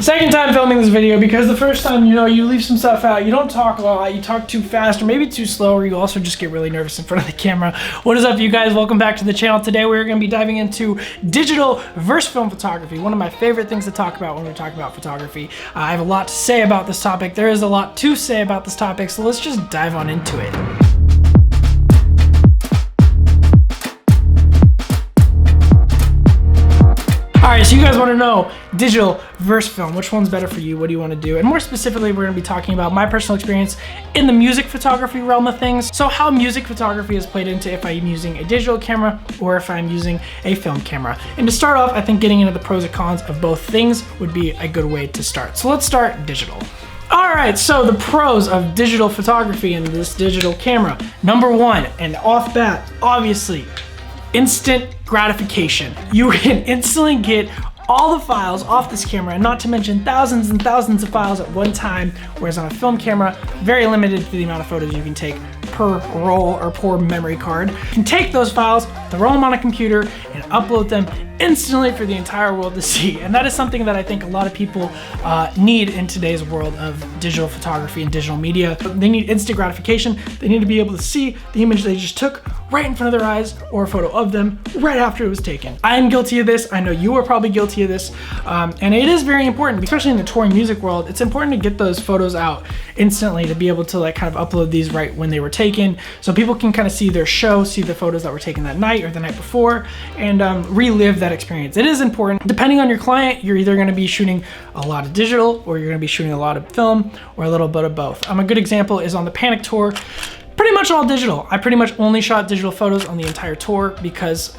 Second time filming this video because the first time, you leave some stuff out, you don't talk a lot, you talk too fast or maybe too slow, or you also just get really nervous in front of the camera. What is up, you guys? Welcome back to the channel. Today we're going to be diving into digital versus film photography, one of my favorite things to talk about when we're talking about photography. I have a lot to say about this topic. There is a lot to say about this topic, so let's just dive on into it. Alright, so you guys want to know digital versus film. Which one's better for you? What do you want to do? And more specifically, we're going to be talking about my personal experience in the music photography realm of things. So how music photography is played into if I'm using a digital camera or if I'm using a film camera. And to start off, I think getting into the pros and cons of both things would be a good way to start. So let's start digital. Alright, so the pros of digital photography and this digital camera. Number one, and off bat, obviously, instant gratification. You can instantly get all the files off this camera, and not to mention thousands and thousands of files at one time, whereas on a film camera, very limited to the amount of photos you can take per roll or per memory card. You can take those files, throw them on a computer, and upload them instantly for the entire world to see. And that is something that I think a lot of people need in today's world of digital photography and digital media. They need instant gratification. They need to be able to see the image they just took right in front of their eyes, or a photo of them right after it was taken. I am guilty of this. I know you are probably guilty of this. And it is very important, especially in the touring music world. It's important to get those photos out instantly, to be able to kind of upload these right when they were taken, so people can kind of see their show, see the photos that were taken that night or the night before, and relive that experience. It is important. Depending on your client, you're either going to be shooting a lot of digital, or you're going to be shooting a lot of film, or a little bit of both. A good example is on the Panic tour. Pretty much all digital. I pretty much only shot digital photos on the entire tour because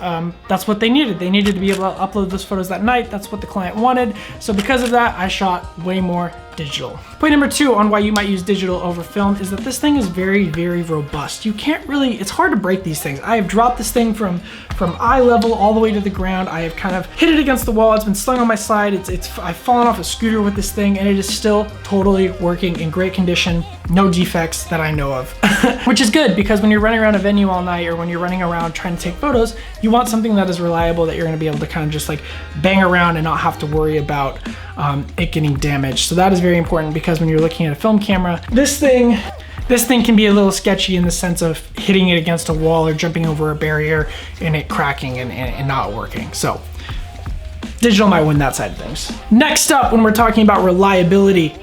that's what they needed. They needed to be able to upload those photos that night. That's what the client wanted. So because of that, I shot way more digital. Point number two on why you might use digital over film is that this thing is very, very robust. You can't really, it's hard to break these things. I have dropped this thing from eye level all the way to the ground. I have kind of hit it against the wall. It's been slung on my side. I've fallen off a scooter with this thing, and it is still totally working in great condition. No defects that I know of. Which is good, because when you're running around a venue all night, or when you're running around trying to take photos, you want something that is reliable, that you're gonna be able to kind of just bang around and not have to worry about it getting damaged. So that is very important, because when you're looking at a film camera, this thing can be a little sketchy in the sense of hitting it against a wall or jumping over a barrier and it cracking and not working. So digital might win that side of things. Next up, when we're talking about reliability,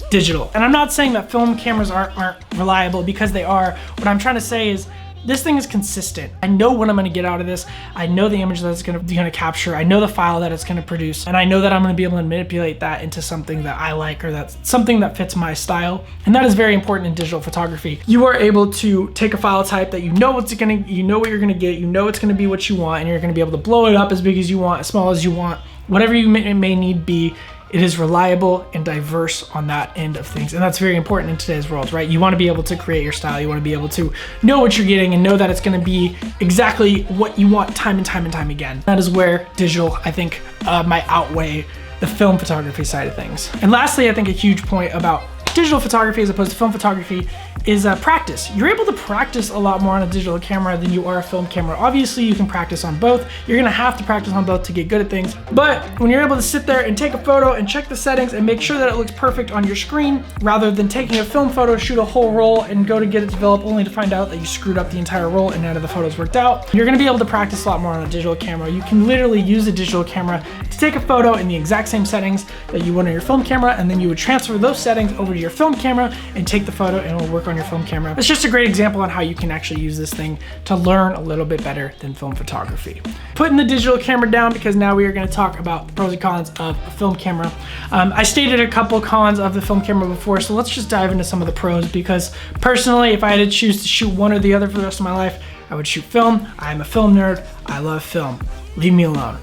digital. And I'm not saying that film cameras aren't reliable, because they are. What I'm trying to say is this thing is consistent. I know what I'm gonna get out of this. I know the image that it's gonna capture. I know the file that it's gonna produce. And I know that I'm gonna be able to manipulate that into something that I like, or that's something that fits my style. And that is very important in digital photography. You are able to take a file type that you know what you're gonna get, you know it's gonna be what you want, and you're gonna be able to blow it up as big as you want, as small as you want, whatever you may need be. It is reliable and diverse on that end of things. And that's very important in today's world, right? You wanna be able to create your style. You wanna be able to know what you're getting and know that it's gonna be exactly what you want time and time and time again. That is where digital, I think, might outweigh the film photography side of things. And lastly, I think a huge point about digital photography as opposed to film photography is practice. You're able to practice a lot more on a digital camera than you are a film camera. Obviously, you can practice on both. You're gonna have to practice on both to get good at things. But when you're able to sit there and take a photo and check the settings and make sure that it looks perfect on your screen, rather than taking a film photo, shoot a whole roll, and go to get it developed only to find out that you screwed up the entire roll and none of the photos worked out, you're gonna be able to practice a lot more on a digital camera. You can literally use a digital camera to take a photo in the exact same settings that you would on your film camera, and then you would transfer those settings over to your film camera and take the photo, and it'll work on your film camera. It's just a great example on how you can actually use this thing to learn a little bit better than film photography. Putting the digital camera down, because now we are going to talk about the pros and cons of a film camera. I stated a couple cons of the film camera before, so let's just dive into some of the pros, because personally, if I had to choose to shoot one or the other for the rest of my life, I would shoot film. I'm a film nerd. I love film. Leave me alone.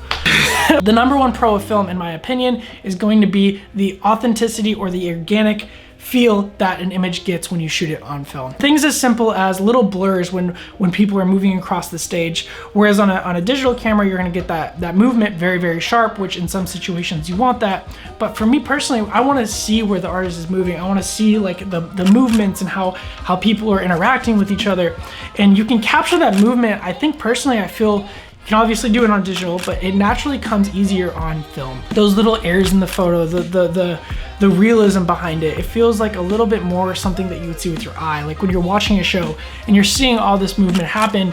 The number one pro of film, in my opinion, is going to be the authenticity, or the organic feel that an image gets when you shoot it on film. Things as simple as little blurs when people are moving across the stage, whereas on a digital camera, you're gonna get that movement very, very sharp, which in some situations you want that. But for me personally, I wanna see where the artist is moving. I wanna see the movements and how people are interacting with each other. And you can capture that movement. I think personally, I feel You can obviously do it on digital, but it naturally comes easier on film. Those little errors in the photo, the realism behind it, it feels like a little bit more something that you would see with your eye. Like when you're watching a show and you're seeing all this movement happen,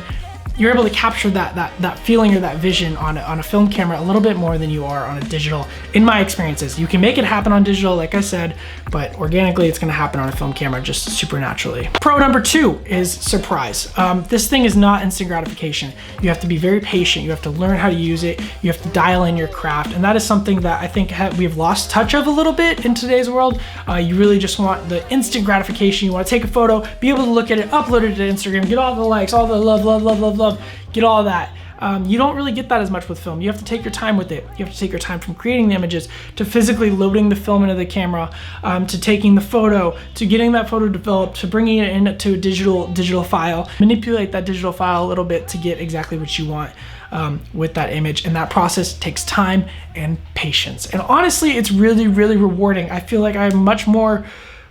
you're able to capture that feeling or that vision on a film camera a little bit more than you are on a digital, in my experiences. You can make it happen on digital, like I said, but organically it's gonna happen on a film camera just supernaturally. Pro number 2 is surprise. This thing is not instant gratification. You have to be very patient. You have to learn how to use it. You have to dial in your craft. And that is something that I think we've lost touch of a little bit in today's world. You really just want the instant gratification. You wanna take a photo, be able to look at it, upload it to Instagram, get all the likes, all the love, get all that. You don't really get that as much with film. You have to take your time with it. You have to take your time from creating the images to physically loading the film into the camera, to taking the photo, to getting that photo developed, to bringing it into a digital file, manipulate that digital file a little bit to get exactly what you want with that image. And that process takes time and patience. And honestly, it's really, really rewarding. I feel like I'm much more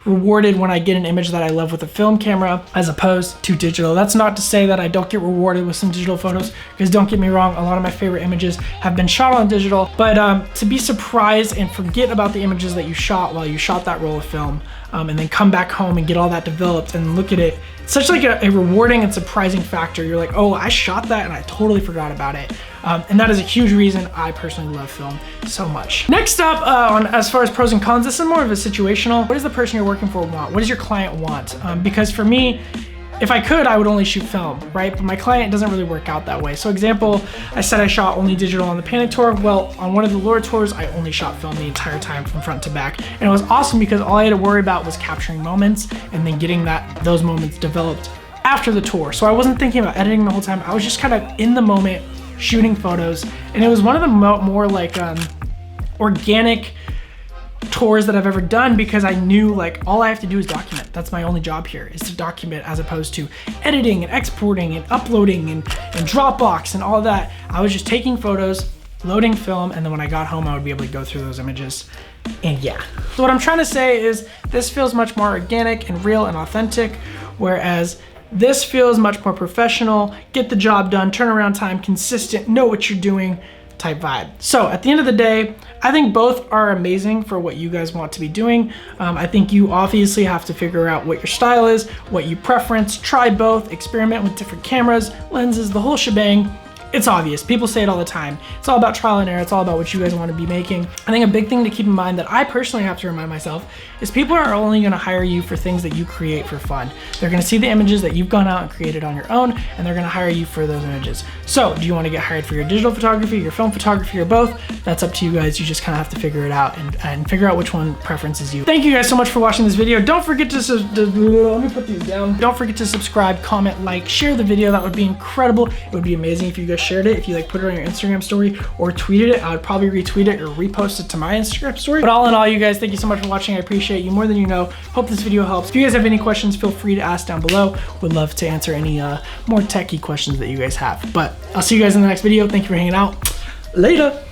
rewarded when I get an image that I love with a film camera as opposed to digital. That's not to say that I don't get rewarded with some digital photos, because don't get me wrong, a lot of my favorite images have been shot on digital, but to be surprised and forget about the images that you shot while you shot that roll of film, and then come back home and get all that developed and look at it, it's such like a rewarding and surprising factor. You're like, oh, I shot that and I totally forgot about it. And that is a huge reason I personally love film so much. Next up, as far as pros and cons, this is more of a situational. What does the person you're working for want? What does your client want? Because for me, if I could, I would only shoot film, right? But my client doesn't really work out that way. So example, I said I shot only digital on the Panic Tour. Well, on one of the Lure tours, I only shot film the entire time from front to back. And it was awesome because all I had to worry about was capturing moments and then getting those moments developed after the tour. So I wasn't thinking about editing the whole time. I was just kind of in the moment, shooting photos. And it was one of the more like organic tours that I've ever done, because I knew like all I have to do is document. That's my only job here, is to document, as opposed to editing and exporting and uploading and Dropbox and all that. I was just taking photos, loading film, and then when I got home, I would be able to go through those images. And yeah. So what I'm trying to say is this feels much more organic and real and authentic, whereas this feels much more professional, get the job done, turnaround time, consistent, know what you're doing type vibe. So at the end of the day, I think both are amazing for what you guys want to be doing. I think you obviously have to figure out what your style is, what you preference, try both, experiment with different cameras, lenses, the whole shebang. It's obvious, people say it all the time. It's all about trial and error, it's all about what you guys want to be making. I think a big thing to keep in mind that I personally have to remind myself is people are only gonna hire you for things that you create for fun. They're gonna see the images that you've gone out and created on your own, and they're gonna hire you for those images. So do you wanna get hired for your digital photography, your film photography, or both? That's up to you guys. You just kinda have to figure it out and figure out which one preferences you. Thank you guys so much for watching this video. Don't forget to, let me put these down. Don't forget to subscribe, comment, like, share the video. That would be incredible. It would be amazing if you guys shared it. If you like put it on your Instagram story or tweeted it, I would probably retweet it or repost it to my Instagram story. But all in all, you guys, thank you so much for watching. I appreciate you more than you know. Hope this video helps. If you guys have any questions, feel free to ask down below. Would love to answer any more techie questions that you guys have. But I'll see you guys in the next video. Thank you for hanging out. Later.